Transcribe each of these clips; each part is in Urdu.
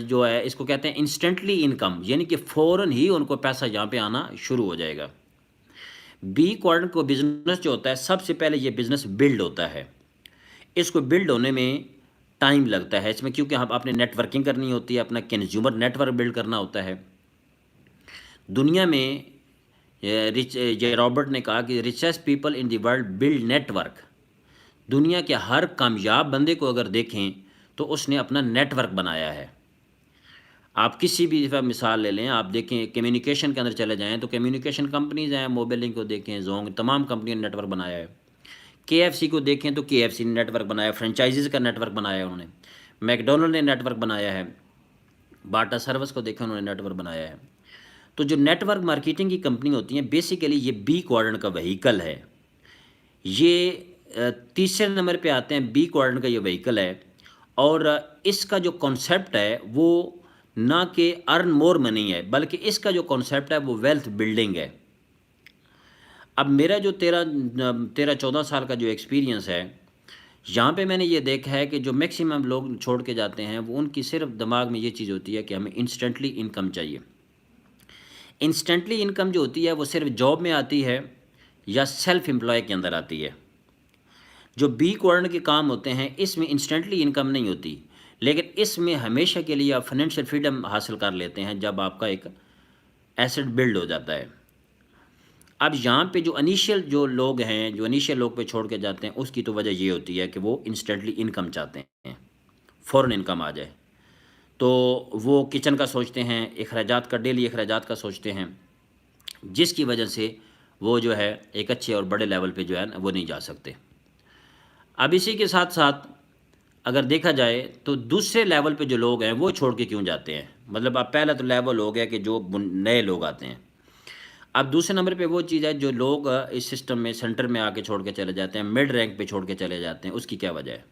جو ہے اس کو کہتے ہیں انسٹنٹلی انکم، یعنی کہ فوراً ہی ان کو پیسہ یہاں پہ آنا شروع ہو جائے گا۔ بی کوارٹر کو بزنس جو ہوتا ہے، سب سے پہلے یہ بزنس بلڈ ہوتا ہے، اس کو بلڈ ہونے میں ٹائم لگتا ہے، اس میں کیونکہ ہم اپنے نیٹ ورکنگ کرنی ہوتی ہے، اپنا کنزیومر نیٹ ورک بلڈ کرنا ہوتا ہے۔ دنیا میں رابرٹ نے کہا کہ richest people in the world build network. دنیا کے ہر کامیاب بندے کو اگر دیکھیں تو اس نے اپنا نیٹ ورک بنایا ہے۔ آپ کسی بھی دفعہ مثال لے لیں، آپ دیکھیں کمیونیکیشن کے اندر چلے جائیں تو کمیونیکیشن کمپنیز ہیں، موبائل لنک کو دیکھیں، زونگ، تمام کمپنیوں نے نیٹ ورک بنایا ہے۔ کے ایف سی کو دیکھیں تو کے ایف سی نے نیٹ ورک بنایا ہے، فرنچائزز کا نیٹ ورک بنایا ہے انہوں نے، میک ڈونلڈ نے نیٹ ورک بنایا ہے، باٹا سروس کو دیکھیں انہوں نے نیٹ ورک بنایا ہے۔ تو جو نیٹ ورک مارکیٹنگ کی کمپنی ہوتی ہیں، بیسیکلی یہ بی کوارٹر کا وہیکل ہے۔ یہ تیسرے نمبر پہ آتے ہیں، بی کوارٹر کا یہ وہیکل ہے، اور اس کا جو کانسیپٹ ہے وہ نہ کہ ارن مور منی ہے، بلکہ اس کا جو کانسیپٹ ہے وہ ویلتھ بلڈنگ ہے۔ اب میرا جو 13-14 سال کا جو ایکسپیرینس ہے، یہاں پہ میں نے یہ دیکھا ہے کہ جو میکسیمم لوگ چھوڑ کے جاتے ہیں وہ ان کی صرف دماغ میں یہ چیز ہوتی ہے کہ ہمیں انسٹنٹلی انکم چاہیے۔ انسٹنٹلی انکم جو ہوتی ہے وہ صرف جاب میں آتی ہے یا سیلف امپلائی کے اندر آتی ہے۔ جو بی کوارٹر کے کام ہوتے ہیں اس میں انسٹنٹلی انکم نہیں ہوتی، لیکن اس میں ہمیشہ کے لیے آپ فائنینشیل فریڈم حاصل کر لیتے ہیں جب آپ کا ایک ایسٹ بلڈ ہو جاتا ہے۔ اب یہاں پہ جو انیشیل جو لوگ ہیں، جو انیشیل لوگ پہ چھوڑ کے جاتے ہیں، اس کی تو وجہ یہ ہوتی ہے کہ وہ انسٹنٹلی انکم چاہتے ہیں، فوراً انکم آ جائے، تو وہ کچن کا سوچتے ہیں، اخراجات کا، ڈیلی اخراجات کا سوچتے ہیں، جس کی وجہ سے وہ جو ہے ایک اچھے اور بڑے لیول پہ جو ہے وہ نہیں جا سکتے۔ اب اسی کے ساتھ ساتھ اگر دیکھا جائے تو دوسرے لیول پہ جو لوگ ہیں وہ چھوڑ کے کیوں جاتے ہیں؟ مطلب اب پہلا تو لیول ہو گیا کہ جو نئے لوگ آتے ہیں، اب دوسرے نمبر پہ وہ چیز ہے جو لوگ اس سسٹم میں سینٹر میں آ کے چھوڑ کے چلے جاتے ہیں، مڈ رینک پہ چھوڑ کے چلے جاتے ہیں۔ اس کی کیا وجہ ہے؟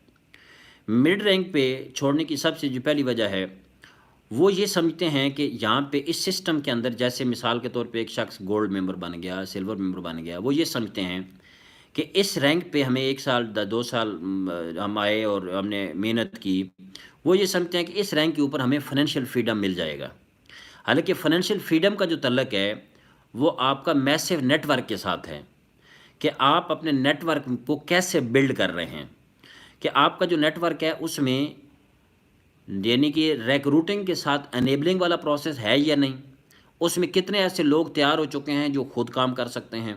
مڈ رینک پہ چھوڑنے کی سب سے جو پہلی وجہ ہے وہ یہ سمجھتے ہیں کہ یہاں پہ اس سسٹم کے اندر، جیسے مثال کے طور پہ ایک شخص گولڈ ممبر بن گیا، سلور ممبر بن گیا، وہ یہ سمجھتے ہیں کہ اس رینک پہ ہمیں 1 سال 2 سال ہم آئے اور ہم نے محنت کی، وہ یہ سمجھتے ہیں کہ اس رینک کے اوپر ہمیں فائنینشیل فریڈم مل جائے گا۔ حالانکہ فائنینشیل فریڈم کا جو تعلق ہے وہ آپ کا میسو نیٹ ورک کے ساتھ ہے، کہ آپ اپنے نیٹ ورک کو کیسے بلڈ کر رہے ہیں، کہ آپ کا جو نیٹ ورک ہے اس میں یعنی کہ ریکروٹنگ کے ساتھ انیبلنگ والا پروسیس ہے یا نہیں، اس میں کتنے ایسے لوگ تیار ہو چکے ہیں جو خود کام کر سکتے ہیں۔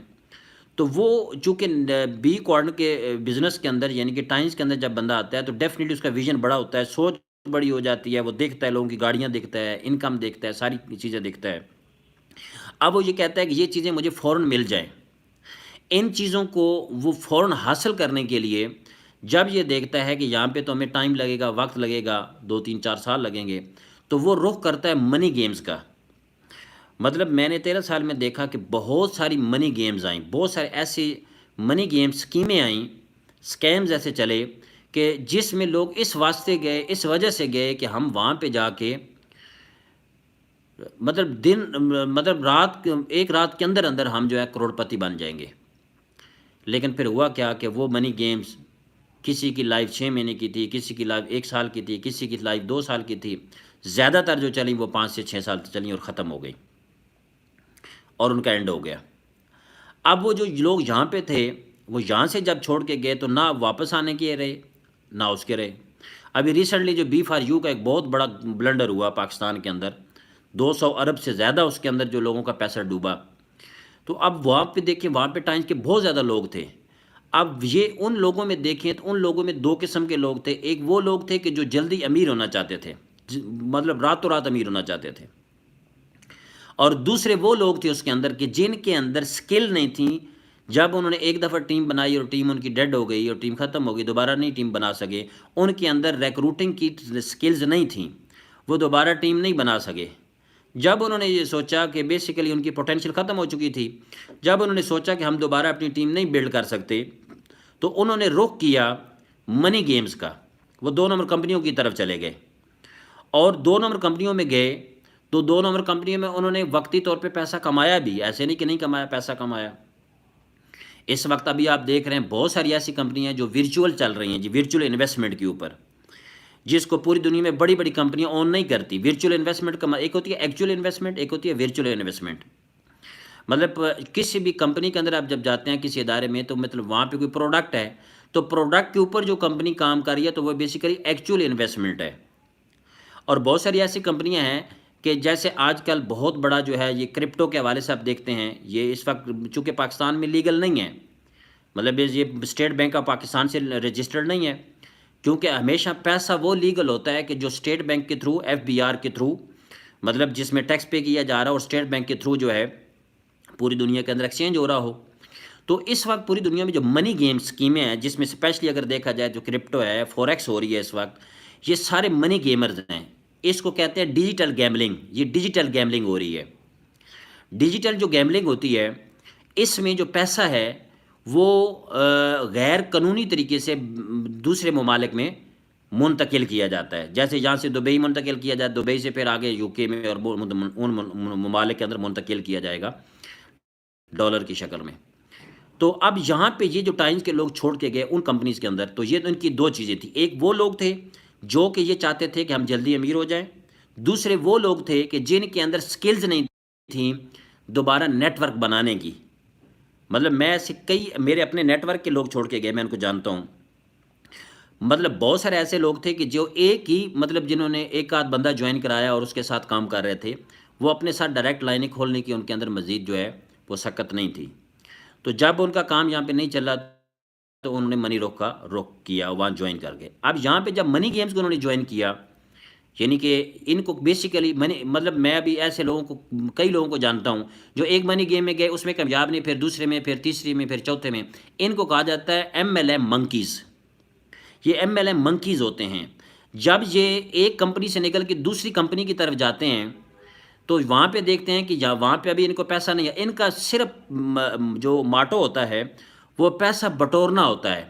تو وہ چونکہ بی کوارٹر کے بزنس کے اندر یعنی کہ ٹائمز کے اندر جب بندہ آتا ہے تو ڈیفینیٹلی اس کا ویژن بڑا ہوتا ہے، سوچ بڑی ہو جاتی ہے، وہ دیکھتا ہے لوگوں کی گاڑیاں دیکھتا ہے، انکم دیکھتا ہے، ساری چیزیں دیکھتا ہے۔ اب وہ یہ کہتا ہے کہ یہ چیزیں مجھے فوراً مل جائیں۔ ان چیزوں کو وہ فوراً حاصل کرنے کے لیے جب یہ دیکھتا ہے کہ یہاں پہ تو ہمیں ٹائم لگے گا، وقت لگے گا، 2-3-4 سال لگیں گے، تو وہ رخ کرتا ہے منی گیمز کا۔ مطلب میں نے 13 سال میں دیکھا کہ بہت ساری منی گیمز آئیں، بہت سارے ایسی منی گیم اسکیمیں آئیں، اسکیمز ایسے چلے کہ جس میں لوگ اس واسطے گئے، اس وجہ سے گئے کہ ہم وہاں پہ جا کے مطلب ایک رات کے اندر اندر ہم جو ہے کروڑ پتی بن جائیں گے۔ لیکن پھر ہوا کیا کہ وہ منی گیمز کسی کی لائف 6 مہینے کی تھی، کسی کی لائف 1 سال کی تھی، کسی کی لائف 2 سال کی تھی، زیادہ تر جو چلیں وہ 5 سے 6 سال چلیں اور ختم ہو گئی اور ان کا اینڈ ہو گیا۔ اب وہ جو لوگ یہاں پہ تھے وہ یہاں سے جب چھوڑ کے گئے تو نہ واپس آنے کے رہے نہ اس کے رہے۔ ابھی ریسنٹلی جو B4U کا ایک بہت بڑا بلنڈر ہوا پاکستان کے اندر، 200 ارب سے زیادہ اس کے اندر جو لوگوں کا پیسہ ڈوبا، تو اب وہاں پہ دیکھیں وہاں پہ ٹائمز کے بہت زیادہ لوگ تھے۔ اب یہ ان لوگوں میں دیکھیں تو ان لوگوں میں 2 قسم کے لوگ تھے، ایک وہ لوگ تھے کہ جو جلدی امیر ہونا چاہتے تھے، مطلب راتوں رات امیر ہونا چاہتے تھے، اور دوسرے وہ لوگ تھے اس کے اندر کہ جن کے اندر سکل نہیں تھی، جب انہوں نے ایک دفعہ ٹیم بنائی اور ٹیم ان کی ڈیڈ ہو گئی اور ٹیم ختم ہو گئی، دوبارہ نہیں ٹیم بنا سکے، ان کے اندر ریکروٹنگ کی سکلز نہیں تھیں، وہ دوبارہ ٹیم نہیں بنا سکے۔ جب انہوں نے یہ سوچا کہ بیسیکلی ان کی پوٹینشیل ختم ہو چکی تھی، جب انہوں نے سوچا کہ ہم دوبارہ اپنی ٹیم نہیں بلڈ کر سکتے، تو انہوں نے رخ کیا منی گیمز کا، وہ 2 نمبر کمپنیوں کی طرف چلے گئے، اور 2 نمبر کمپنیوں میں گئے تو 2 نمبر کمپنیوں میں انہوں نے وقتی طور پہ پیسہ کمایا بھی، ایسے نہیں کہ نہیں کمایا، پیسہ کمایا۔ اس وقت ابھی آپ دیکھ رہے ہیں بہت ساری ایسی کمپنیاں جو ورچوئل چل رہی ہیں، ورچوئل انویسٹمنٹ کے اوپر، جس کو پوری دنیا میں بڑی بڑی کمپنیاں اون نہیں کرتی. ورچوئل انویسٹمنٹ کا ایک ہوتی ہے ایکچوئل انویسٹمنٹ، ایک ہوتی ہے ورچوئل انویسٹمنٹ. مطلب کسی بھی کمپنی کے اندر آپ جب جاتے ہیں کسی ادارے میں، تو مطلب وہاں پہ کوئی پروڈکٹ ہے، تو پروڈکٹ کے اوپر جو کمپنی کام کر رہی ہے تو وہ بیسیکلی ایکچوئل انویسٹمنٹ ہے. اور بہت ساری ایسی کمپنیاں ہیں کہ جیسے آج کل بہت بڑا جو ہے یہ کرپٹو کے حوالے سے آپ دیکھتے ہیں، یہ اس وقت چونکہ پاکستان میں لیگل نہیں ہے، مطلب یہ اسٹیٹ بینک آف پاکستان سے رجسٹرڈ نہیں ہے، کیونکہ ہمیشہ پیسہ وہ لیگل ہوتا ہے کہ جو اسٹیٹ بینک کے تھرو، ایف بی آر کے تھرو، مطلب جس میں ٹیکس پے کیا جا رہا ہے، اور اسٹیٹ بینک کے تھرو جو ہے پوری دنیا کے اندر ایکسچینج ہو رہا ہو. تو اس وقت پوری دنیا میں جو منی گیم اسکیمیں ہیں، جس میں اسپیشلی اگر دیکھا جائے جو کرپٹو ہے، فوریکس ہو رہی ہے اس وقت، یہ سارے منی گیمرز ہیں. اس کو کہتے ہیں ڈیجیٹل گیملنگ. یہ ڈیجیٹل گیملنگ ہو رہی ہے. ڈیجیٹل جو گیملنگ ہوتی ہے، اس میں جو پیسہ ہے وہ غیر قانونی طریقے سے دوسرے ممالک میں منتقل کیا جاتا ہے. جیسے یہاں سے دبئی منتقل کیا جائے، دبئی سے پھر آگے یو کے میں اور ان ممالک کے اندر منتقل کیا جائے گا ڈالر کی شکل میں. تو اب یہاں پہ یہ جو ٹائمز کے لوگ چھوڑ کے گئے ان کمپنیز کے اندر، تو یہ ان کی دو چیزیں تھیں. ایک وہ لوگ تھے جو کہ یہ چاہتے تھے کہ ہم جلدی امیر ہو جائیں. دوسرے وہ لوگ تھے کہ جن کے اندر سکلز نہیں تھیں دوبارہ نیٹ ورک بنانے کی. مطلب میں ایسے کئی میرے اپنے نیٹ ورک کے لوگ چھوڑ کے گئے، میں ان کو جانتا ہوں. مطلب بہت سارے ایسے لوگ تھے کہ جو ایک ہی مطلب جنہوں نے ایک آدھ بندہ جوائن کرایا اور اس کے ساتھ کام کر رہے تھے، وہ اپنے ساتھ ڈائریکٹ لائنیں کھولنے کی ان کے اندر مزید جو ہے وہ سکت نہیں تھی. تو جب ان کا کام یہاں پہ نہیں چل رہا تو انہوں نے منی روک کیا، وہاں جوائن کر گئے. اب یہاں پہ جب منی گیمز کو انہوں نے جوائن کیا، یعنی کہ ان کو بیسیکلی مطلب میں ابھی ایسے لوگوں کو، کئی لوگوں کو جانتا ہوں جو ایک منی گیم میں گئے، اس میں کامیاب نہیں، پھر دوسرے میں، پھر تیسری میں، پھر چوتھے میں. ان کو کہا جاتا ہے ایم ایل ایم منکیز. یہ ایم ایل ایم منکیز ہوتے ہیں. جب یہ ایک کمپنی سے نکل کے دوسری کمپنی کی طرف جاتے ہیں تو وہاں پہ دیکھتے ہیں کہ وہاں پہ ابھی ان کو پیسہ نہیں ہے. ان کا صرف جو ماٹو ہوتا ہے وہ پیسہ بٹورنا ہوتا ہے.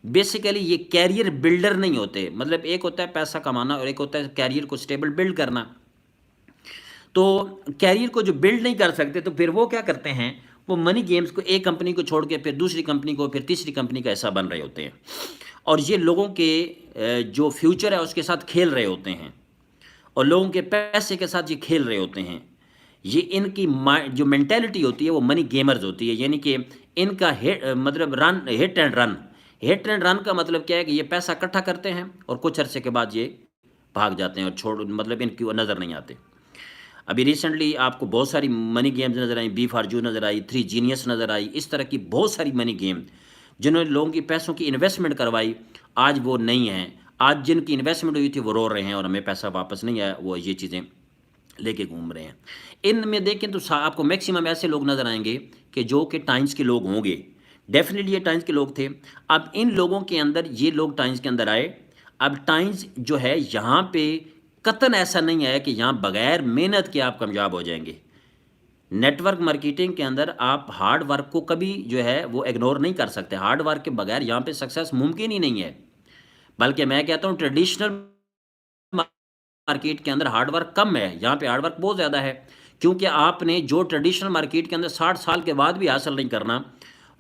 بیسیکلی یہ کیریئر بلڈر نہیں ہوتے. مطلب ایک ہوتا ہے پیسہ کمانا اور ایک ہوتا ہے کیریئر کو سٹیبل بلڈ کرنا. تو کیریئر کو جو بلڈ نہیں کر سکتے تو پھر وہ کیا کرتے ہیں، وہ منی گیمز کو ایک کمپنی کو چھوڑ کے پھر دوسری کمپنی کو، پھر تیسری کمپنی کا حصہ بن رہے ہوتے ہیں، اور یہ لوگوں کے جو فیوچر ہے اس کے ساتھ کھیل رہے ہوتے ہیں، اور لوگوں کے پیسے کے ساتھ یہ کھیل رہے ہوتے ہیں. یہ ان کی جو مینٹیلٹی ہوتی ہے وہ منی گیمرز ہوتی ہے. یعنی کہ ان کا مطلب hit and run. Hit and run کا مطلب کیا ہے کہ یہ پیسہ اکٹھا کرتے ہیں اور کچھ عرصے کے بعد یہ بھاگ جاتے ہیں اور مطلب ان کی نظر نہیں آتے. ابھی ریسنٹلی آپ کو بہت ساری منی گیمز نظر آئیں، بی فار جو نظر آئی، 3 جینیس نظر آئی. اس طرح کی بہت ساری منی گیم جنہوں نے لوگوں کی پیسوں کی انویسٹمنٹ کروائی، آج وہ نہیں ہیں. آج جن کی انویسٹمنٹ ہوئی تھی وہ رو رہے ہیں اور ہمیں پیسہ واپس نہیں آیا، وہ یہ چیزیں لے کے گھوم رہے ہیں. ان میں دیکھیں تو آپ کو میکسیمم ایسے لوگ نظر آئیں گے کہ جو کہ ٹائمز کے لوگ ہوں گے. ڈیفینیٹلی یہ ٹائمز کے لوگ تھے. اب ان لوگوں کے اندر یہ لوگ ٹائمز کے اندر آئے. اب ٹائمز جو ہے یہاں پہ قطعاً ایسا نہیں ہے کہ یہاں بغیر محنت کے آپ کامیاب ہو جائیں گے. نیٹ ورک مارکیٹنگ کے اندر آپ ہارڈ ورک کو کبھی جو ہے وہ اگنور نہیں کر سکتے. ہارڈ ورک کے بغیر یہاں پہ سکسیس ممکن ہی نہیں ہے. بلکہ میں کہتا ہوں ٹریڈیشنل مارکیٹ کے اندر ہارڈ ورک کم ہے، یہاں پہ ہارڈ ورک بہت زیادہ ہے. کیونکہ آپ نے جو ٹریڈیشنل مارکیٹ کے اندر 60 سال کے بعد بھی حاصل نہیں کرنا،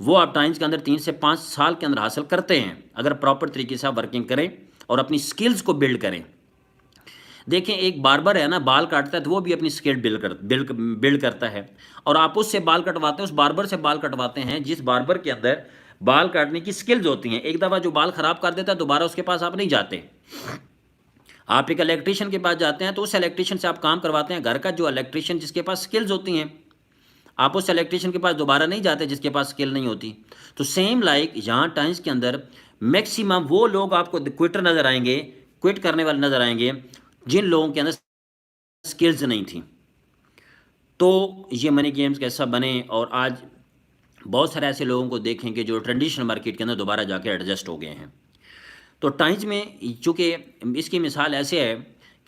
وہ آپ ٹائمز کے اندر 3 سے 5 سال کے اندر حاصل کرتے ہیں اگر پراپر طریقے سے آپ ورکنگ کریں اور اپنی سکلز کو بلڈ کریں. دیکھیں ایک باربر ہے نا، بال کاٹتا ہے تو وہ بھی اپنی سکل بلڈ کرتا ہے، اور آپ اس سے بال کٹواتے ہیں، اس باربر سے بال کٹواتے ہیں جس باربر کے اندر بال کاٹنے کی سکلز ہوتی ہیں. ایک دفعہ جو بال خراب کر دیتا ہے دوبارہ اس کے پاس آپ نہیں جاتے. آپ ایک الیکٹریشین کے پاس جاتے ہیں تو اس الیکٹریشین سے آپ کام کرواتے ہیں. گھر کا جو الیکٹریشین جس کے پاس سکلز ہوتی ہیں، آپ اس الیکٹریشین کے پاس دوبارہ نہیں جاتے جس کے پاس سکل نہیں ہوتی. تو سیم لائک یہاں ٹائمز کے اندر میکسیمم وہ لوگ آپ کو کوئٹر نظر آئیں گے، کوئٹ کرنے والے نظر آئیں گے جن لوگوں کے اندر سکلز نہیں تھیں. تو یہ منی گیمز کیسا بنے، اور آج بہت سارے ایسے لوگوں کو دیکھیں کہ جو ٹریڈیشنل مارکیٹ کے اندر دوبارہ جا کے ایڈجسٹ ہو گئے ہیں. تو ٹائمز میں چونکہ اس کی مثال ایسے ہے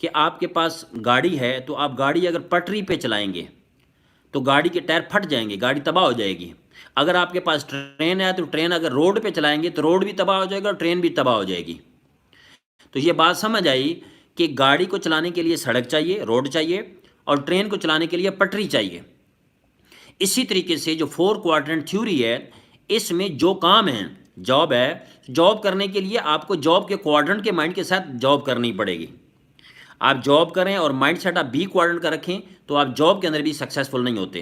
کہ آپ کے پاس گاڑی ہے تو آپ گاڑی اگر پٹری پہ چلائیں گے تو گاڑی کے ٹائر پھٹ جائیں گے، گاڑی تباہ ہو جائے گی. اگر آپ کے پاس ٹرین ہے تو ٹرین اگر روڈ پہ چلائیں گے تو روڈ بھی تباہ ہو جائے گا اور ٹرین بھی تباہ ہو جائے گی. تو یہ بات سمجھ آئی کہ گاڑی کو چلانے کے لیے سڑک چاہیے، روڈ چاہیے، اور ٹرین کو چلانے کے لیے پٹری چاہیے. اسی طریقے سے جو 4 کوارٹرنٹ تھیوری ہے، اس میں جو کام ہیں جاب ہے، جاب کرنے کے لیے آپ کو جاب کے کوارڈرنٹ کے مائنڈ کے ساتھ جاب کرنی پڑے گی. آپ جاب کریں اور مائنڈ سیٹ آپ بی کوارڈرنٹ کا رکھیں تو آپ جاب کے اندر بھی سکسیزفل نہیں ہوتے.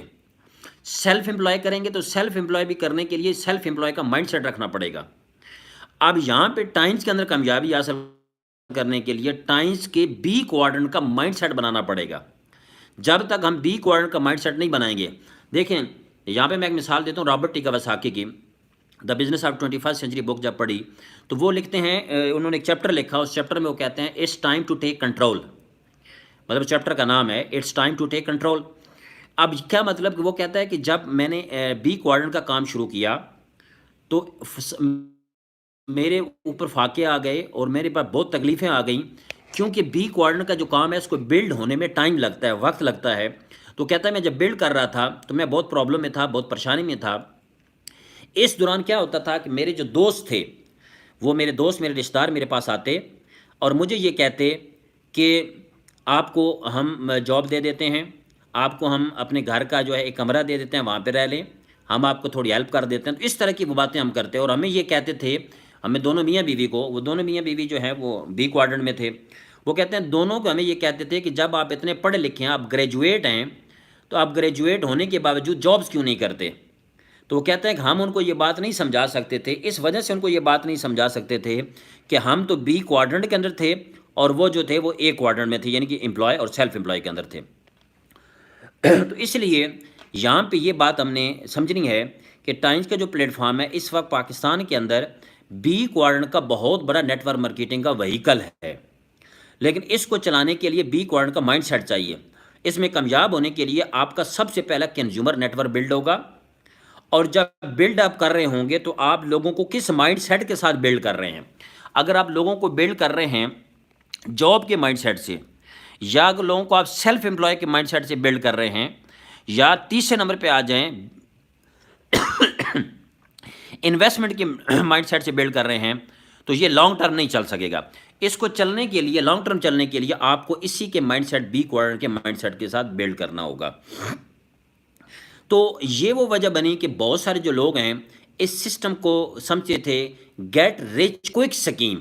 سیلف امپلائی کریں گے تو سیلف امپلائی بھی کرنے کے لیے سیلف امپلائی کا مائنڈ سیٹ رکھنا پڑے گا. اب یہاں پہ ٹائمز کے اندر کامیابی حاصل کرنے کے لیے ٹائمز کے بی کوارڈرنٹ کا مائنڈ سیٹ بنانا پڑے گا. جب تک ہم بی کوارڈرنٹ کا مائنڈ سیٹ نہیں بنائیں گے، دیکھیں یہاں پہ میں ایک مثال دیتا ہوں رابرٹ ٹی کیواساکی کی. The business of 21st century book جب پڑھی تو وہ لکھتے ہیں، انہوں نے ایک چیپٹر لکھا، اس چیپٹر میں وہ کہتے ہیں it's time to take control. مطلب چیپٹر کا نام ہے it's time to take control. اب کیا مطلب کہ وہ کہتا ہے کہ جب میں نے بی کوارڈرنٹ کا کام شروع کیا تو میرے اوپر فاقے آ گئے اور میرے پاس بہت تکلیفیں آ گئیں، کیونکہ بی کوارڈرنٹ کا جو کام ہے اس کو بلڈ ہونے میں ٹائم لگتا ہے، وقت لگتا ہے. تو کہتا ہے میں جب بلڈ کر رہا تھا تو میں بہت پرابلم میں تھا، بہت پریشانی میں تھا. اس دوران کیا ہوتا تھا کہ میرے جو دوست تھے، وہ میرے دوست، میرے رشتہ دار میرے پاس آتے اور مجھے یہ کہتے کہ آپ کو ہم جاب دے دیتے ہیں، آپ کو ہم اپنے گھر کا جو ہے ایک کمرہ دے دیتے ہیں، وہاں پہ رہ لیں، ہم آپ کو تھوڑی ہیلپ کر دیتے ہیں. تو اس طرح کی وہ باتیں ہم کرتے. اور ہمیں یہ کہتے تھے، ہمیں دونوں میاں بیوی کو، وہ دونوں میاں بیوی جو ہیں وہ بی کوارڈرنٹ میں تھے، وہ کہتے ہیں دونوں کو ہمیں یہ کہتے تھے کہ جب آپ اتنے پڑھے لکھے ہیں، آپ گریجویٹ ہیں، تو آپ گریجویٹ ہونے کے باوجود جابس کیوں نہیں کرتے؟ تو وہ کہتے ہیں کہ ہم ان کو یہ بات نہیں سمجھا سکتے تھے، اس وجہ سے ان کو یہ بات نہیں سمجھا سکتے تھے کہ ہم تو بی کوارڈرنٹ کے اندر تھے اور وہ جو تھے وہ اے کوارڈرنٹ میں تھے، یعنی کہ امپلائی اور سیلف امپلائی کے اندر تھے. تو اس لیے یہاں پہ یہ بات ہم نے سمجھنی ہے کہ ٹائمز کا جو پلیٹ فارم ہے اس وقت پاکستان کے اندر بی کوارڈرنٹ کا بہت بڑا نیٹ ورک مارکیٹنگ کا وہیکل ہے، لیکن اس کو چلانے کے لیے بی کوارڈرنٹ کا مائنڈ سیٹ چاہیے. اس میں کامیاب ہونے کے لیے آپ کا سب سے پہلا کنزیومر نیٹ ورک بلڈ ہوگا، اور جب بلڈ آپ کر رہے ہوں گے تو آپ لوگوں کو کس مائنڈ سیٹ کے ساتھ بلڈ کر رہے ہیں. اگر آپ لوگوں کو بلڈ کر رہے ہیں جاب کے مائنڈ سیٹ سے، یا اگر لوگوں کو آپ سیلف امپلائی کے مائنڈ سیٹ سے بلڈ کر رہے ہیں، یا تیسرے نمبر پہ آ جائیں انویسٹمنٹ کے مائنڈ سیٹ سے بلڈ کر رہے ہیں، تو یہ لانگ ٹرم نہیں چل سکے گا. اس کو چلنے کے لیے، لانگ ٹرم چلنے کے لیے آپ کو اسی کے مائنڈ سیٹ بی کوارڈرنٹ کے مائنڈ سیٹ کے ساتھ بلڈ کرنا ہوگا. تو یہ وہ وجہ بنی کہ بہت سارے جو لوگ ہیں اس سسٹم کو سمجھتے تھے get rich quick scheme.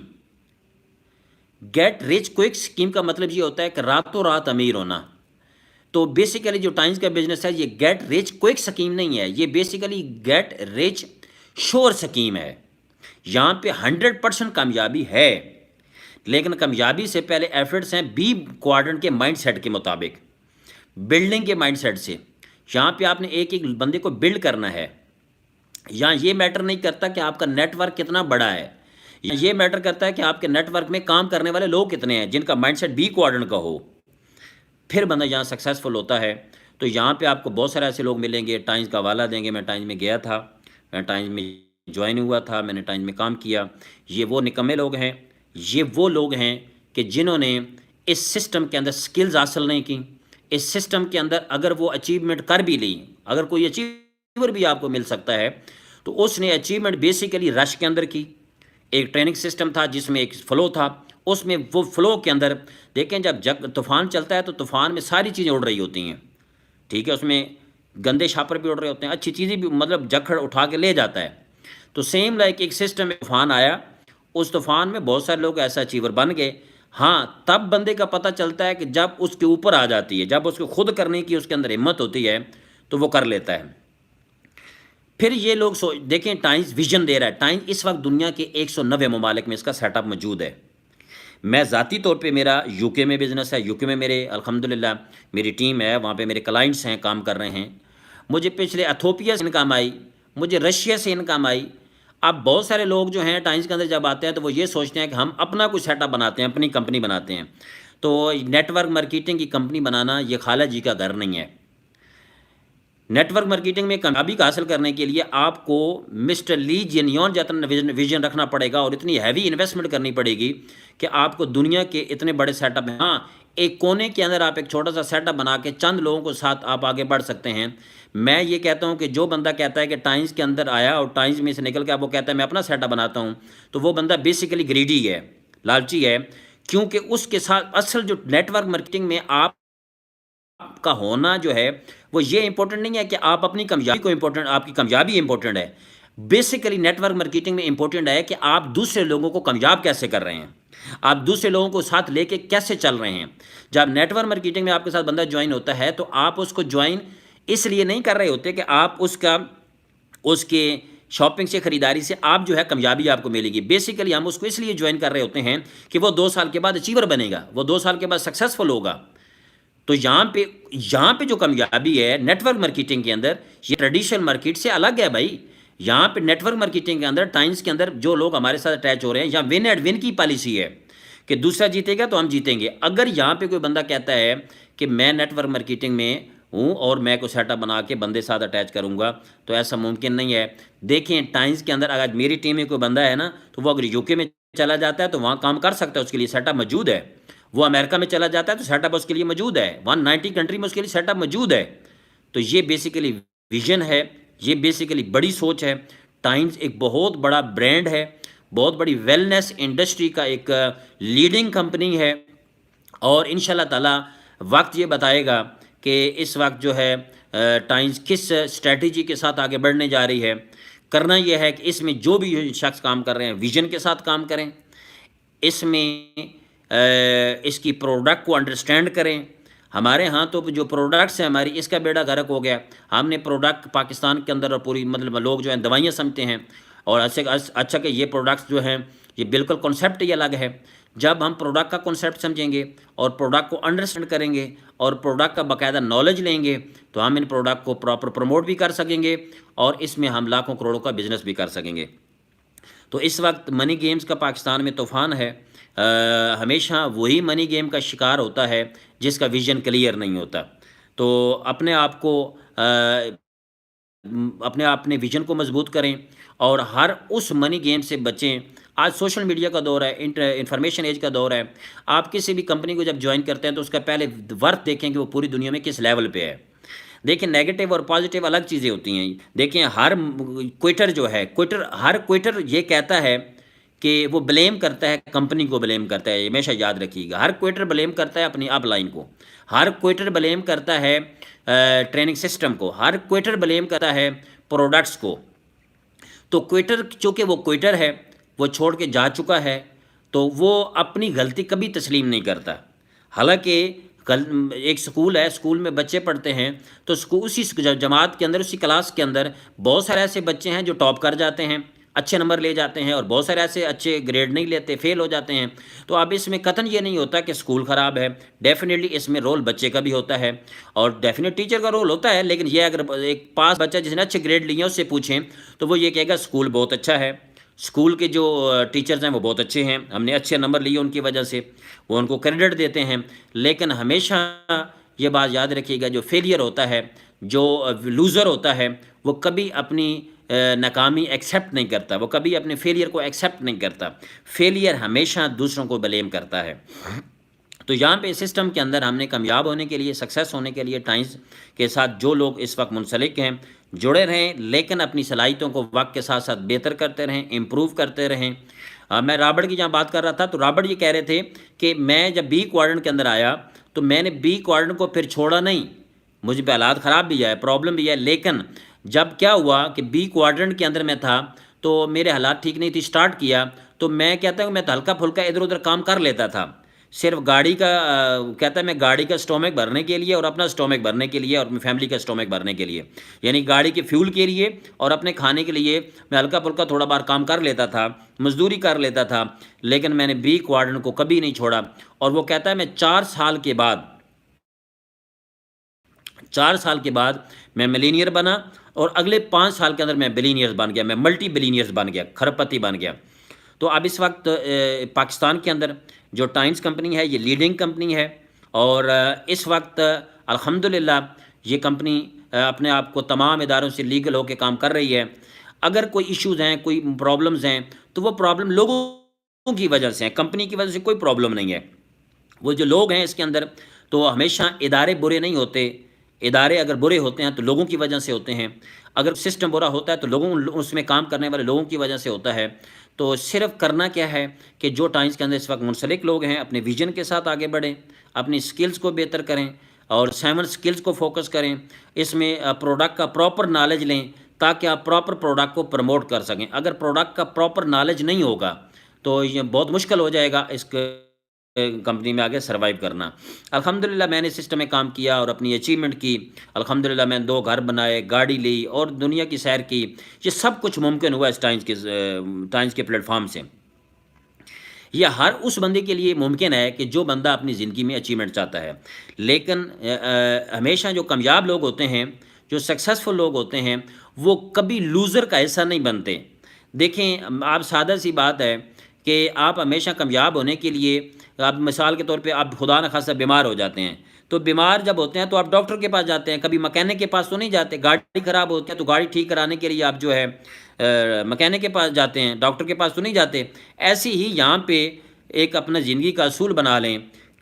Get rich quick scheme کا مطلب یہ ہوتا ہے کہ راتوں رات امیر ہونا. تو بیسیکلی جو ٹائمز کا بزنس ہے یہ گیٹ رچ کوئک سکیم نہیں ہے، یہ بیسیکلی گیٹ رچ شور سکیم ہے. یہاں پہ 100% کامیابی ہے، لیکن کامیابی سے پہلے ایفرٹس ہیں بی کوارڈرنٹ کے مائنڈ سیٹ کے مطابق، بلڈنگ کے مائنڈ سیٹ سے. یہاں پہ آپ نے ایک ایک بندے کو بلڈ کرنا ہے. یہاں یہ میٹر نہیں کرتا کہ آپ کا نیٹ ورک کتنا بڑا ہے، یہ میٹر کرتا ہے کہ آپ کے نیٹ ورک میں کام کرنے والے لوگ کتنے ہیں جن کا مائنڈ سیٹ بی کوارڈرنٹ کا ہو. پھر بندہ یہاں سکسیزفل ہوتا ہے. تو یہاں پہ آپ کو بہت سارے ایسے لوگ ملیں گے، ٹائمز کا حوالہ دیں گے، میں ٹائمز میں گیا تھا، میں ٹائمز میں جوائن ہوا تھا، میں نے ٹائمز میں کام کیا. یہ وہ نکمے لوگ ہیں، یہ وہ لوگ ہیں کہ جنہوں نے اس سسٹم کے اندر سکلز حاصل نہیں کی. اس سسٹم کے اندر اگر وہ اچیومنٹ کر بھی لی، اگر کوئی اچیور بھی آپ کو مل سکتا ہے تو اس نے اچیومنٹ بیسیکلی رش کے اندر کی. ایک ٹریننگ سسٹم تھا جس میں ایک فلو تھا، اس میں وہ فلو کے اندر دیکھیں جب طوفان چلتا ہے تو طوفان میں ساری چیزیں اڑ رہی ہوتی ہیں، ٹھیک ہے، اس میں گندے شاپر بھی اڑ رہے ہوتے ہیں، اچھی چیزیں بھی، مطلب جکھڑ اٹھا کے لے جاتا ہے. تو سیم لائک ایک سسٹم میں طوفان آیا، اس طوفان میں بہت سارے لوگ ایسا اچیور بن گئے. ہاں تب بندے کا پتہ چلتا ہے کہ جب اس کے اوپر آ جاتی ہے، جب اس کو خود کرنے کی اس کے اندر ہمت ہوتی ہے تو وہ کر لیتا ہے. پھر یہ لوگ دیکھیں ٹائمز ویژن دے رہا ہے. ٹائمز اس وقت دنیا کے 190 ممالک میں اس کا سیٹ اپ موجود ہے. میں ذاتی طور پہ میرا یو کے میں بزنس ہے، یو کے میں میرے الحمدللہ میری ٹیم ہے، وہاں پہ میرے کلائنٹس ہیں، کام کر رہے ہیں. مجھے پچھلے ایتھوپیا سے انکم آئی، مجھے رشیا سے انکم آئی. اب بہت سارے لوگ جو ہیں ٹائمز کے اندر جب آتے ہیں تو وہ یہ سوچتے ہیں کہ ہم اپنا کوئی سیٹ اپ بناتے ہیں، اپنی کمپنی بناتے ہیں. تو نیٹ ورک مارکیٹنگ کی کمپنی بنانا یہ خالہ جی کا گھر نہیں ہے. نیٹ ورک مارکیٹنگ میں کامیابی کا حاصل کرنے کے لیے آپ کو مسٹر لی جینیون جتنا ویژن رکھنا پڑے گا اور اتنی ہیوی انویسٹمنٹ کرنی پڑے گی کہ آپ کو دنیا کے اتنے بڑے سیٹ اپ ہیں. ہاں ایک کونے کے اندر آپ ایک چھوٹا سا سیٹ اپ بنا کے چند لوگوں کو ساتھ آپ آگے بڑھ سکتے ہیں. میں یہ کہتا ہوں کہ جو بندہ کہتا ہے کہ ٹائمز کے اندر آیا اور ٹائمز میں سے نکل کے اب وہ کہتا ہے میں اپنا سیٹ اپ بناتا ہوں، تو وہ بندہ بیسیکلی گریڈی ہے، لالچی ہے. کیونکہ اس کے ساتھ اصل جو نیٹ ورک مارکیٹنگ میں آپ کا ہونا جو ہے وہ یہ امپورٹنٹ نہیں ہے کہ آپ اپنی کامیابی کو امپورٹنٹ، آپ کی کامیابی امپورٹنٹ ہے. بیسیکلی نیٹ ورک مارکیٹنگ میں امپورٹنٹ ہے کہ آپ دوسرے لوگوں کو کامیاب کیسے کر رہے ہیں، آپ دوسرے لوگوں کو ساتھ لے کے کیسے چل رہے ہیں۔ جب نیٹ ورک مارکیٹنگ میں آپ کے ساتھ بندہ جوائن ہوتا ہے تو آپ اس کو جوائن اس لیے نہیں کر رہے ہوتے کہ آپ اس کے شاپنگ سے، خریداری سے آپ جو ہے کامیابی آپ کو ملے گی۔ بیسیکلی ہم اس کو اس لیے جوائن کر رہے ہوتے ہیں کہ وہ 2 سال کے بعد اچیور بنے گا، وہ 2 سال کے بعد سکسیزفل ہوگا۔ تو یہاں پہ جو کامیابی ہے نیٹ ورک مارکیٹنگ کے اندر، یہ ٹریڈیشنل مارکیٹ سے الگ ہے بھائی۔ یہاں پہ نیٹ ورک مارکیٹنگ کے اندر، ٹائمز کے اندر جو لوگ ہمارے ساتھ اٹیچ ہو رہے ہیں، یہاں ون ایڈ ون کی پالیسی ہے کہ دوسرا جیتے گا تو ہم جیتیں گے۔ اگر یہاں پہ کوئی بندہ کہتا ہے کہ میں نیٹ ورک مارکیٹنگ میں ہوں اور میں کوئی سیٹ اپ بنا کے بندے ساتھ اٹیچ کروں گا، تو ایسا ممکن نہیں ہے۔ دیکھیں ٹائمز کے اندر اگر میری ٹیم میں کوئی بندہ ہے نا، تو وہ اگر یو کے میں چلا جاتا ہے تو وہاں کام کر سکتا ہے، اس کے لیے سیٹ اپ موجود ہے۔ وہ امریکہ میں چلا جاتا ہے تو سیٹ اپ اس کے لیے موجود ہے، 190 کنٹری میں اس کے لیے سیٹ اپ موجود ہے۔ تو یہ بیسیکلی ویژن ہے، یہ بیسیکلی بڑی سوچ ہے۔ ٹائمز ایک بہت بڑا برانڈ ہے، بہت بڑی ویلنس انڈسٹری کا ایک لیڈنگ کمپنی ہے، اور انشاءاللہ تعالی وقت یہ بتائے گا کہ اس وقت جو ہے ٹائمز کس اسٹریٹجی کے ساتھ آگے بڑھنے جا رہی ہے۔ کرنا یہ ہے کہ اس میں جو بھی شخص کام کر رہے ہیں ویژن کے ساتھ کام کریں، اس میں اس کی پروڈکٹ کو انڈرسٹینڈ کریں۔ ہمارے ہاں تو جو پروڈکٹس ہیں ہماری، اس کا بیڑا غرق ہو گیا۔ ہم نے پروڈکٹ پاکستان کے اندر اور پوری مطلب لوگ جو ہیں دوائیاں سمجھتے ہیں، اور اچھا کہ یہ پروڈکٹس جو ہیں یہ بالکل کنسیپٹ ہی الگ ہے۔ جب ہم پروڈکٹ کا کنسیپٹ سمجھیں گے اور پروڈکٹ کو انڈرسٹینڈ کریں گے اور پروڈکٹ کا باقاعدہ نالج لیں گے، تو ہم ان پروڈکٹ کو پراپر پروموٹ بھی کر سکیں گے، اور اس میں ہم لاکھوں کروڑوں کا بزنس بھی کر سکیں گے۔ تو اس وقت منی گیمز کا پاکستان میں طوفان ہے۔ ہمیشہ وہی منی گیم کا شکار ہوتا ہے جس کا ویژن کلیئر نہیں ہوتا۔ تو اپنے آپ کو اپنے ویژن کو مضبوط کریں اور ہر اس منی گیم سے بچیں۔ آج سوشل میڈیا کا دور ہے، انفارمیشن ایج کا دور ہے۔ آپ کسی بھی کمپنی کو جب جوائن کرتے ہیں تو اس کا پہلے ورتھ دیکھیں کہ وہ پوری دنیا میں کس لیول پہ ہے۔ دیکھیں نیگیٹو اور پازیٹیو الگ چیزیں ہوتی ہیں۔ دیکھیں ہر کوئٹر جو ہے، ہر کوئٹر یہ کہتا ہے کہ وہ بلیم کرتا ہے، کمپنی کو بلیم کرتا ہے، ہمیشہ یاد رکھیے گا۔ ہر کوئٹر بلیم کرتا ہے اپنی اپ لائن کو، ہر کوئٹر بلیم کرتا ہے ٹریننگ سسٹم کو، ہر کوئٹر بلیم کرتا ہے پروڈکٹس کو۔ تو کوئٹر چونکہ وہ کوئٹر ہے، وہ چھوڑ کے جا چکا ہے، تو وہ اپنی غلطی کبھی تسلیم نہیں کرتا۔ حالانکہ ایک سکول ہے، سکول میں بچے پڑھتے ہیں، تو اسی جماعت کے اندر، اسی کلاس کے اندر بہت سارے ایسے بچے ہیں جو ٹاپ کر جاتے ہیں، اچھے نمبر لے جاتے ہیں، اور بہت سارے ایسے اچھے گریڈ نہیں لیتے، فیل ہو جاتے ہیں۔ تو اب اس میں قطعاً یہ نہیں ہوتا کہ سکول خراب ہے، ڈیفینیٹلی اس میں رول بچے کا بھی ہوتا ہے، اور ڈیفینیٹ ٹیچر کا رول ہوتا ہے۔ لیکن یہ اگر ایک پاس بچہ جس نے اچھے گریڈ لیے ہیں اس سے پوچھیں تو وہ یہ کہے گا سکول بہت اچھا ہے، سکول کے جو ٹیچرز ہیں وہ بہت اچھے ہیں، ہم نے اچھے نمبر لیے ان کی وجہ سے، وہ ان کو کریڈٹ دیتے ہیں۔ لیکن ہمیشہ یہ بات یاد رکھیے گا، جو فیلئر ہوتا ہے، جو لوزر ہوتا ہے، وہ کبھی اپنی ناکامی ایکسیپٹ نہیں کرتا، وہ کبھی اپنے فیلئر کو ایکسیپٹ نہیں کرتا۔ فیلئر ہمیشہ دوسروں کو بلیم کرتا ہے۔ تو یہاں پہ سسٹم کے اندر ہم نے کامیاب ہونے کے لیے، سکسیس ہونے کے لیے ٹائمز کے ساتھ جو لوگ اس وقت منسلک ہیں جڑے رہیں، لیکن اپنی صلاحیتوں کو وقت کے ساتھ ساتھ بہتر کرتے رہیں، امپروو کرتے رہیں۔ میں رابرٹ کی جہاں بات کر رہا تھا تو رابرٹ یہ کہہ رہے تھے کہ میں جب بی کوارڈنٹ کے اندر آیا تو میں نے بی کوارڈنٹ کو پھر چھوڑا نہیں، مجھے پہ حالات خراب بھی ہے، پرابلم بھی ہے، لیکن جب کیا ہوا کہ بی کوارڈنٹ کے اندر میں تھا تو میرے حالات ٹھیک نہیں تھی، سٹارٹ کیا تو میں کہتا ہوں میں تو ہلکا پھلکا ادھر ادھر کام کر لیتا تھا، صرف گاڑی کا کہتا ہے میں گاڑی کا سٹومک بھرنے کے لیے اور اپنا سٹومک بھرنے کے لیے اور اپنی فیملی کا سٹومک بھرنے کے لیے، یعنی گاڑی کے فیول کے لیے اور اپنے کھانے کے لیے میں ہلکا پھلکا تھوڑا بار کام کر لیتا تھا، مزدوری کر لیتا تھا، لیکن میں نے بی کوارڈنٹ کو کبھی نہیں چھوڑا۔ اور وہ کہتا ہے میں 4 سال کے بعد میں ملینئر بنا، اور اگلے 5 سال کے اندر میں بلینئرز بن گیا، میں ملٹی بلینئرز بن گیا، کھرب پتی بن گیا۔ تو اب اس وقت پاکستان کے اندر جو ٹائمز کمپنی ہے یہ لیڈنگ کمپنی ہے، اور اس وقت الحمدللہ یہ کمپنی اپنے آپ کو تمام اداروں سے لیگل ہو کے کام کر رہی ہے۔ اگر کوئی ایشوز ہیں، کوئی پرابلمز ہیں، تو وہ پرابلم لوگوں کی وجہ سے ہیں، کمپنی کی وجہ سے کوئی پرابلم نہیں ہے۔ وہ جو لوگ ہیں اس کے اندر، تو ہمیشہ ادارے برے نہیں ہوتے، ادارے اگر برے ہوتے ہیں تو لوگوں کی وجہ سے ہوتے ہیں، اگر سسٹم برا ہوتا ہے تو اس میں کام کرنے والے لوگوں کی وجہ سے ہوتا ہے۔ تو صرف کرنا کیا ہے کہ جو ٹائمز کے اندر اس وقت منسلک لوگ ہیں اپنے ویژن کے ساتھ آگے بڑھیں، اپنی سکلز کو بہتر کریں، اور 7 سکلز کو فوکس کریں، اس میں پروڈکٹ کا پراپر نالج لیں تاکہ آپ پراپر پروڈکٹ کو پروموٹ کر سکیں. اگر پروڈکٹ کا پراپر نالج نہیں ہوگا تو یہ بہت مشکل ہو جائے گا اس کمپنی میں آگے سروائیو کرنا. الحمدللہ میں نے سسٹم میں کام کیا اور اپنی اچیومنٹ کی. الحمدللہ میں نے 2 گھر بنائے، گاڑی لی اور دنیا کی سیر کی. یہ سب کچھ ممکن ہوا اس ٹائمز کے پلیٹ فارم سے. یہ ہر اس بندے کے لیے ممکن ہے کہ جو بندہ اپنی زندگی میں اچیومنٹ چاہتا ہے. لیکن ہمیشہ جو کامیاب لوگ ہوتے ہیں، جو سکسیزفل لوگ ہوتے ہیں، وہ کبھی لوزر کا حصہ نہیں بنتے. دیکھیں آپ، سادہ سی بات ہے کہ آپ ہمیشہ کامیاب ہونے کے لیے، آپ مثال کے طور پہ آپ خدا نخواستہ بیمار ہو جاتے ہیں، تو بیمار جب ہوتے ہیں تو آپ ڈاکٹر کے پاس جاتے ہیں، کبھی مکینک کے پاس تو نہیں جاتے. گاڑی خراب ہوتی ہے تو گاڑی ٹھیک کرانے کے لیے آپ جو ہے مکینک کے پاس جاتے ہیں، ڈاکٹر کے پاس تو نہیں جاتے. ایسی ہی یہاں پہ ایک اپنا زندگی کا اصول بنا لیں،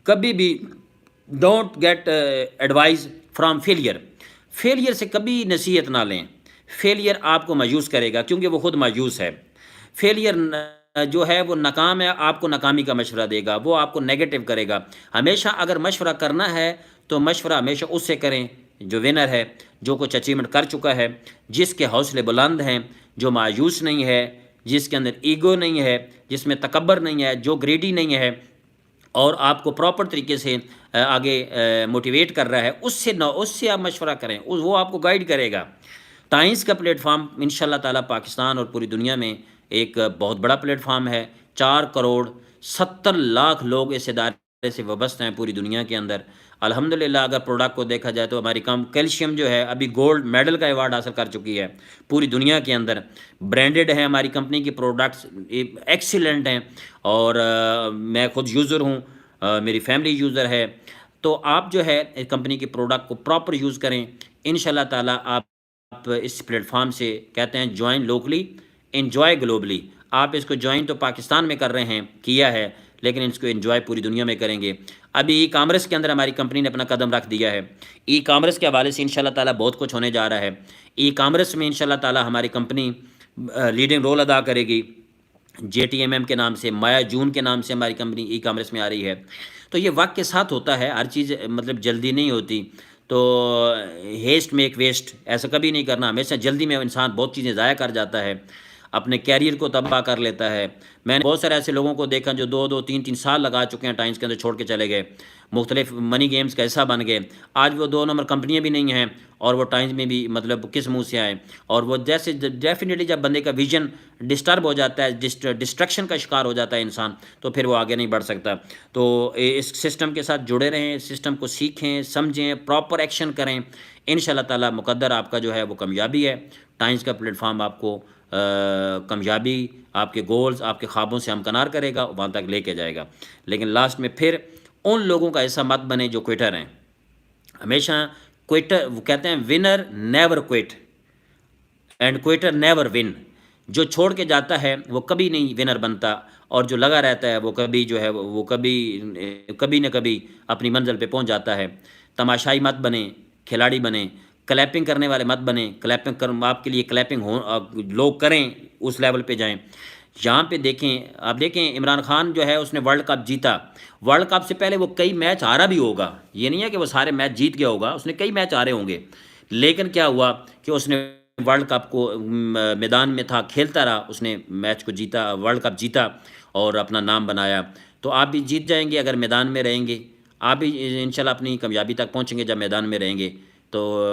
کبھی بھی don't get advice from failure سے کبھی نصیحت نہ لیں. فیلئر آپ کو مایوس کرے گا کیونکہ وہ خود مایوس ہے. فیلئر جو ہے وہ ناکام ہے، آپ کو ناکامی کا مشورہ دے گا، وہ آپ کو نیگیٹو کرے گا. ہمیشہ اگر مشورہ کرنا ہے تو مشورہ ہمیشہ اس سے کریں جو ونر ہے، جو کچھ اچیومنٹ کر چکا ہے، جس کے حوصلے بلند ہیں، جو مایوس نہیں ہے، جس کے اندر ایگو نہیں ہے، جس میں تکبر نہیں ہے، جو گریڈی نہیں ہے، اور آپ کو پراپر طریقے سے آگے موٹیویٹ کر رہا ہے. اس سے آپ مشورہ کریں، وہ آپ کو گائیڈ کرے گا. ٹائمز کا پلیٹ فارم انشاءاللہ تعالی پاکستان اور پوری دنیا میں ایک بہت بڑا پلیٹ فارم ہے. 4,70,00,000 لوگ اس ادارے سے وابستہ ہیں پوری دنیا کے اندر. الحمدللہ اگر پروڈکٹ کو دیکھا جائے تو ہماری کیلشیم جو ہے ابھی گولڈ میڈل کا ایوارڈ حاصل کر چکی ہے پوری دنیا کے اندر. برانڈڈ ہے ہماری کمپنی کی پروڈکٹس، ایکسیلنٹ ہیں، اور میں خود یوزر ہوں، میری فیملی یوزر ہے. تو آپ جو ہے کمپنی کی پروڈکٹ کو پراپر یوز کریں. انشاءاللہ تعالی آپ اس پلیٹ فارم سے کہتے ہیں جوائن لوکلی انجوائے گلوبلی. آپ اس کو جوائن تو پاکستان میں کر رہے ہیں، کیا ہے، لیکن اس کو انجوائے پوری دنیا میں کریں گے. ابھی ای کامرس کے اندر ہماری کمپنی نے اپنا قدم رکھ دیا ہے. ای کامرس کے حوالے سے انشاءاللہ تعالی بہت کچھ ہونے جا رہا ہے. ای کامرس میں انشاءاللہ تعالی ہماری کمپنی لیڈنگ رول ادا کرے گی. JTMM کے نام سے، مایا جون کے نام سے ہماری کمپنی ای کامرس میں آ رہی ہے. تو یہ وقت کے ساتھ ہوتا ہے، ہر چیز مطلب جلدی نہیں ہوتی. تو ہیسٹ میک ویسٹ ایسا کبھی نہیں کرنا. ہمیشہ جلدی میں انسان بہت چیزیں ضائع کر جاتا ہے، اپنے کیریئر کو تباہ کر لیتا ہے. میں نے بہت سارے ایسے لوگوں کو دیکھا جو 2-2 3-3 سال لگا چکے ہیں ٹائمز کے اندر، چھوڑ کے چلے گئے، مختلف منی گیمز کا حصہ بن گئے. آج وہ 2 نمبر کمپنیاں بھی نہیں ہیں اور وہ ٹائمز میں بھی مطلب کس منہ سے آئیں. اور وہ جیسے ڈیفینیٹلی جب بندے کا ویژن ڈسٹرب ہو جاتا ہے، ڈسٹرکشن کا شکار ہو جاتا ہے انسان، تو پھر وہ آگے نہیں بڑھ سکتا. تو اس سسٹم کے ساتھ جڑے رہیں، سسٹم کو سیکھیں، سمجھیں، پراپر ایکشن کریں. انشاءاللہ تعالی مقدر آپ کا جو ہے وہ کامیابی ہے. ٹائمز کا پلیٹ فارم آپ کو کامیابی، آپ کے گولز، آپ کے خوابوں سے ہمکنار کرے گا، وہاں تک لے کے جائے گا. لیکن لاسٹ میں پھر ان لوگوں کا ایسا مت بنے جو کوئٹر ہیں. ہمیشہ کوئٹر، وہ کہتے ہیں winner never quit and quitter never won. جو چھوڑ کے جاتا ہے وہ کبھی نہیں ونر بنتا، اور جو لگا رہتا ہے وہ کبھی جو ہے وہ کبھی نہ کبھی اپنی منزل پہ پہنچ جاتا ہے. تماشائی مت بنے، کھلاڑی بنے. کلیپنگ کرنے والے مت بنے. کلیپنگ آپ کے لیے کلیپنگ لوگ کریں، اس لیول پہ جائیں. یہاں پہ دیکھیں، آپ دیکھیں عمران خان جو ہے اس نے ورلڈ کپ جیتا. ورلڈ کپ سے پہلے وہ کئی میچ ہارا بھی ہوگا، یہ نہیں ہے کہ وہ سارے میچ جیت گیا ہوگا، اس نے کئی میچ ہارے ہوں گے. لیکن کیا ہوا کہ اس نے ورلڈ کپ کو میدان میں تھا، کھیلتا رہا، اس نے میچ کو جیتا، ورلڈ کپ جیتا اور اپنا نام بنایا. تو آپ بھی جیت جائیں گے اگر میدان میں رہیں گے. آپ بھی انشاءاللہ اپنی کامیابی تک پہنچیں گے جب میدان میں رہیں گے. تو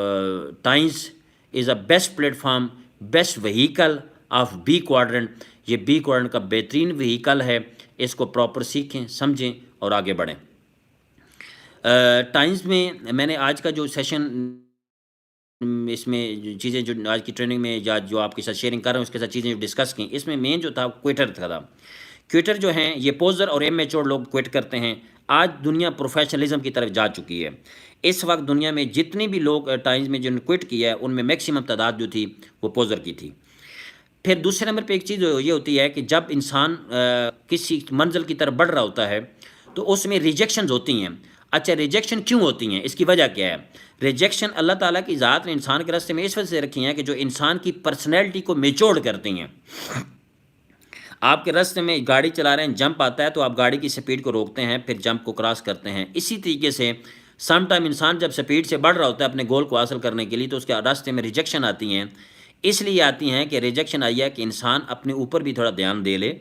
times is a best platform, best vehicle of B quadrant. یہ بی کوارڈرنٹ کا بہترین وہیکل ہے. اس کو پراپر سیکھیں، سمجھیں اور آگے بڑھیں. ٹائمز میں نے آج کا جو سیشن، اس میں چیزیں جو آج کی ٹریننگ میں یا جو آپ کے ساتھ شیئرنگ کر رہا ہوں اس کے ساتھ چیزیں جو ڈسکس کیں، اس میں مین جو تھا کوئٹر تھا. کوئٹر جو ہیں یہ پوزر اور امیچور لوگ کوئٹ کرتے ہیں. آج دنیا پروفیشنلزم کی طرف جا چکی ہے. اس وقت دنیا میں جتنی بھی لوگ ٹائمز میں جنہوں نے کوئٹ کیا ہے ان میں میکسیمم تعداد جو تھی وہ پوزر کی تھی. پھر دوسرے نمبر پہ ایک چیز یہ ہوتی ہے کہ جب انسان کسی منزل کی طرف بڑھ رہا ہوتا ہے تو اس میں ریجیکشنز ہوتی ہیں. اچھا ریجیکشن کیوں ہوتی ہیں، اس کی وجہ کیا ہے؟ ریجیکشن اللہ تعالیٰ کی ذات نے انسان کے راستے میں اس وجہ سے رکھی ہیں کہ جو انسان کی پرسنالٹی کو میچور کرتی ہیں. آپ کے راستے میں گاڑی چلا رہے ہیں، جمپ آتا ہے تو آپ گاڑی کی سپیڈ کو روکتے ہیں، پھر جمپ کو کراس کرتے ہیں. اسی طریقے سے سم ٹائم انسان جب سپیڈ سے بڑھ رہا ہوتا ہے اپنے گول کو حاصل کرنے کے لیے تو اس کے راستے میں ریجیکشن آتی ہیں. اس لیے آتی ہیں کہ ریجیکشن آئی ہے کہ انسان اپنے اوپر بھی تھوڑا دھیان دے لے،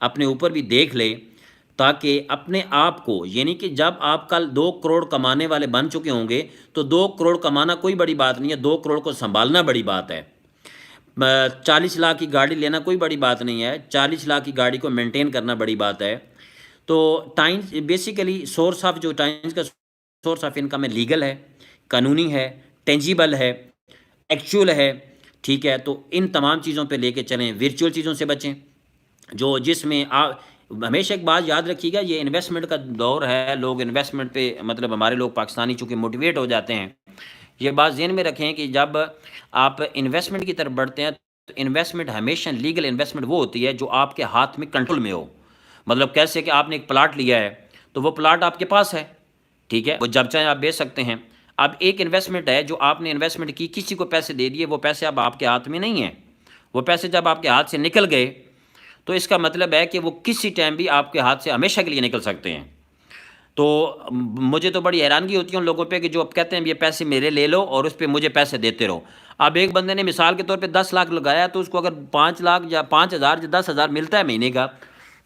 اپنے اوپر بھی دیکھ لے، تاکہ اپنے آپ کو، یعنی کہ جب آپ کل 2 کروڑ کمانے والے بن چکے ہوں گے تو 2 کروڑ کمانا کوئی بڑی بات نہیں ہے، 2 کروڑ کو سنبھالنا بڑی بات ہے۔ 40 لاکھ کی گاڑی لینا کوئی بڑی بات نہیں ہے، 40 لاکھ کی گاڑی کو مینٹین کرنا بڑی بات ہے۔ تو ٹائمز بیسیکلی سورس آف جو ٹائمز کا سورس آف انکم ہے، لیگل ہے، قانونی ہے، ٹینجیبل ہے، ایکچول ہے، ٹھیک ہے۔ تو ان تمام چیزوں پہ لے کے چلیں، ورچوئل چیزوں سے بچیں، جو جس میں ہمیشہ ایک بات یاد رکھیے گا، یہ انویسٹمنٹ کا دور ہے، لوگ انویسٹمنٹ پہ مطلب ہمارے لوگ پاکستانی چونکہ موٹیویٹ ہو جاتے ہیں۔ یہ بات ذہن میں رکھیں کہ جب آپ انویسٹمنٹ کی طرف بڑھتے ہیں تو انویسٹمنٹ ہمیشہ لیگل انویسٹمنٹ وہ ہوتی ہے جو آپ کے ہاتھ میں کنٹرول میں ہو۔ مطلب کیسے کہ آپ نے ایک پلاٹ لیا ہے تو وہ پلاٹ آپ کے پاس ہے، ٹھیک ہے، وہ جب چاہیں آپ بیچ سکتے ہیں۔ اب ایک انویسٹمنٹ ہے جو آپ نے انویسٹمنٹ کی، کسی کو پیسے دے دیے، وہ پیسے اب آپ کے ہاتھ میں نہیں ہیں، وہ پیسے جب آپ کے ہاتھ سے نکل گئے تو اس کا مطلب ہے کہ وہ کسی ٹائم بھی آپ کے ہاتھ سے ہمیشہ کے لیے نکل سکتے ہیں۔ تو مجھے تو بڑی حیرانگی ہوتی ہے ان لوگوں پہ کہ جو اب کہتے ہیں یہ پیسے میرے لے لو اور اس پہ مجھے پیسے دیتے رہو۔ اب ایک بندے نے مثال کے طور پہ 10 لاکھ لگایا تو اس کو اگر 5 لاکھ یا 5,000 یا 10,000 ملتا ہے مہینے کا،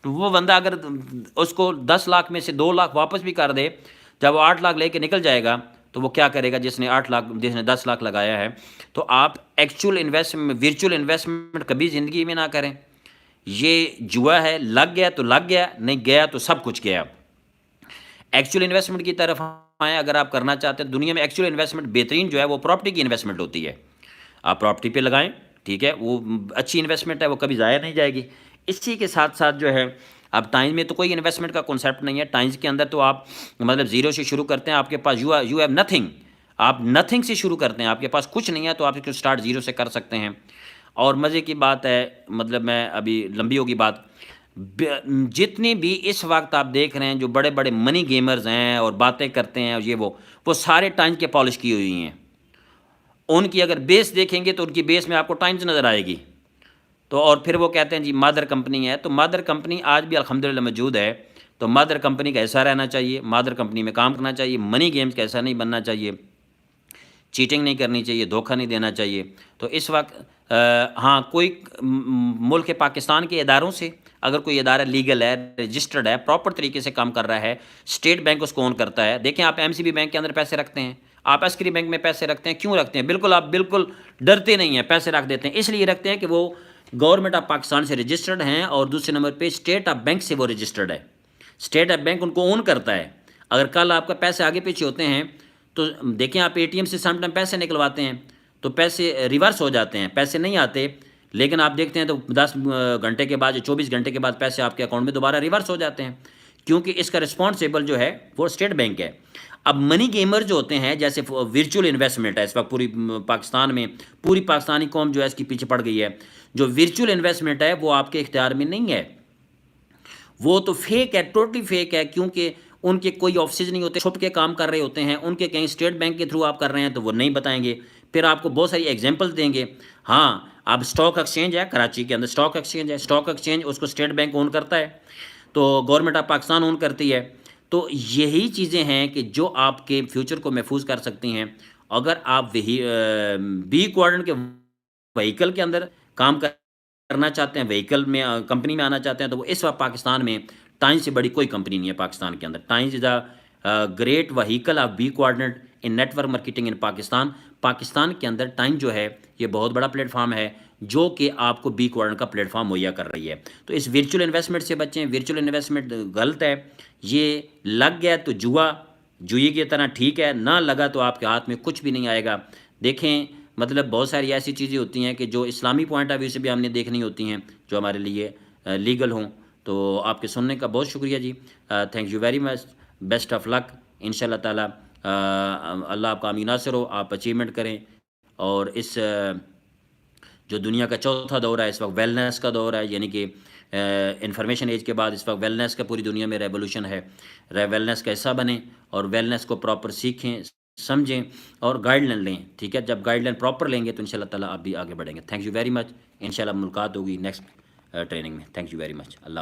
تو وہ بندہ اگر اس کو 10 لاکھ میں سے 2 لاکھ واپس بھی کر دے، جب وہ 8 لاکھ لے کے نکل جائے گا تو وہ کیا کرے گا جس نے 10 لاکھ لگایا ہے۔ تو آپ ایکچول انویسٹمنٹ، ورچوئل انویسٹمنٹ کبھی زندگی میں نہ کریں، یہ جوا ہے، لگ گیا تو لگ گیا، نہیں گیا تو سب کچھ گیا۔ ایکچول انویسٹمنٹ کی طرف آئیں اگر آپ کرنا چاہتے ہیں۔ دنیا میں ایکچول انویسٹمنٹ بہترین جو ہے وہ پراپرٹی کی انویسٹمنٹ ہوتی ہے، آپ پراپرٹی پہ لگائیں، ٹھیک ہے، وہ اچھی انویسٹمنٹ ہے، وہ کبھی ضائع نہیں جائے گی۔ اسی کے ساتھ ساتھ جو ہے اب ٹائمز میں تو کوئی انویسٹمنٹ کا کنسیپٹ نہیں ہے، ٹائمز کے اندر تو آپ مطلب زیرو سے شروع کرتے ہیں، آپ کے پاس یو ہیو نتھنگ، آپ نتھنگ سے شروع کرتے ہیں، آپ کے پاس کچھ نہیں ہے تو آپ اس کو اسٹارٹ زیرو سے کر سکتے ہیں۔ اور مزے کی بات ہے، مطلب میں ابھی لمبی ہوگی بات، جتنے بھی اس وقت آپ دیکھ رہے ہیں جو بڑے بڑے منی گیمرز ہیں اور باتیں کرتے ہیں اور یہ وہ سارے ٹائمز کے پالش کی ہوئی ہیں۔ ان کی اگر بیس دیکھیں گے تو ان کی بیس میں آپ کو ٹائمز نظر آئے گی۔ تو اور پھر وہ کہتے ہیں جی مادر کمپنی ہے، تو مادر کمپنی آج بھی الحمدللہ موجود ہے، تو مادر کمپنی کا ایسا رہنا چاہیے، مادر کمپنی میں کام کرنا چاہیے، منی گیمز کا ایسا نہیں بننا چاہیے، چیٹنگ نہیں کرنی چاہیے، دھوکہ نہیں دینا چاہیے۔ تو اس وقت ہاں کوئی ملک پاکستان کے اداروں سے اگر کوئی ادارہ لیگل ہے، رجسٹرڈ ہے، پراپر طریقے سے کام کر رہا ہے، اسٹیٹ بینک اس کو اون کرتا ہے۔ دیکھیں آپ ایم سی بی بینک کے اندر پیسے رکھتے ہیں، آپ عسکری بینک میں پیسے رکھتے ہیں، کیوں رکھتے ہیں؟ بالکل آپ بالکل ڈرتے نہیں ہیں، پیسے رکھ دیتے ہیں، اس لیے رکھتے ہیں کہ وہ گورنمنٹ آف پاکستان سے رجسٹرڈ ہیں، اور دوسرے نمبر پہ اسٹیٹ آف بینک سے وہ رجسٹرڈ ہے، اسٹیٹ آف بینک ان کو اون کرتا ہے۔ اگر کل آپ کا پیسے آگے پیچھے ہوتے ہیں تو دیکھیں آپ اے ٹی ایم سے سم ٹائم پیسے نکلواتے ہیں تو پیسے ریورس ہو جاتے ہیں، پیسے نہیں آتے، لیکن آپ دیکھتے ہیں تو 10 گھنٹے کے بعد یا 24 گھنٹے کے بعد پیسے آپ کے اکاؤنٹ میں دوبارہ ریورس ہو جاتے ہیں، کیونکہ اس کا رسپانسیبل جو ہے وہ اسٹیٹ بینک ہے۔ اب منی گیمر جو ہوتے ہیں، جیسے ورچوئل انویسٹمنٹ ہے، اس وقت پوری پاکستان میں پوری پاکستانی قوم جو ہے اس کی پیچھے پڑ گئی ہے، جو ورچوئل انویسٹمنٹ ہے وہ آپ کے اختیار میں نہیں ہے، وہ تو فیک ہے، ٹوٹلی فیک ہے، کیونکہ ان کے کوئی آفسز نہیں ہوتے، چھپ کے کام کر رہے ہوتے ہیں، ان کے کہیں اسٹیٹ بینک کے تھرو آپ کر رہے ہیں تو وہ نہیں بتائیں گے، پھر آپ کو بہت ساری ایگزامپل دیں گے۔ ہاں اب اسٹاک ایکسچینج ہے کراچی کے اندر، اسٹاک ایکسچینج ہے، اسٹاک ایکسچینج اس کو اسٹیٹ بینک اون کرتا ہے، تو گورنمنٹ آف پاکستان اون کرتی ہے۔ تو یہی چیزیں ہیں کہ جو آپ کے فیوچر کو محفوظ کر سکتی ہیں۔ اگر آپ بی کوارڈن کے وہیکل کے اندر کام کرنا چاہتے ہیں، وہیکل میں کمپنی میں آنا چاہتے ہیں، تو وہ اس وقت پاکستان میں ٹائمز سے بڑی کوئی کمپنی نہیں ہے پاکستان کے اندر۔ Times is a great vehicle of B coordinate in network marketing in Pakistan. Pakistan کے اندر ٹائم جو ہے یہ بہت بڑا پلیٹ فارم ہے جو کہ آپ کو بی کوارڈنیٹ کا پلیٹ فارم مہیا کر رہی ہے۔ تو اس ورچوئل انویسٹمنٹ سے بچیں، ورچوئل انویسٹمنٹ غلط ہے، یہ لگ گیا تو جوئی کی طرح ٹھیک ہے، نہ لگا تو آپ کے ہاتھ میں کچھ بھی نہیں آئے گا۔ دیکھیں مطلب بہت ساری ایسی چیزیں ہوتی ہیں کہ جو اسلامی پوائنٹ آف ویو سے بھی ہم نے دیکھنی ہوتی ہیں جو ہمارے لیے لیگل ہوں۔ تو آپ کے سننے کا بہت شکریہ جی، thank you very much, best of luck, انشاءاللہ تعالی اللہ آپ کا امین ناصر ہو، آپ اچیومنٹ کریں، اور اس جو دنیا کا چوتھا دور ہے اس وقت ویلنس کا دور ہے، یعنی کہ انفارمیشن ایج کے بعد اس وقت ویلنس کا پوری دنیا میں ریولوشن ہے، ویلنس کا حصہ بنیں اور ویلنس کو پراپر سیکھیں، سمجھیں اور گائیڈ لائن لیں، ٹھیک ہے؟ جب گائیڈ لائن پراپر لیں گے تو انشاءاللہ تعالی آپ بھی آگے بڑھیں گے۔ تھینک یو ویری مچ، انشاءاللہ ملاقات ہوگی نیکسٹ ٹریننگ میں۔ Thank you very much, Allah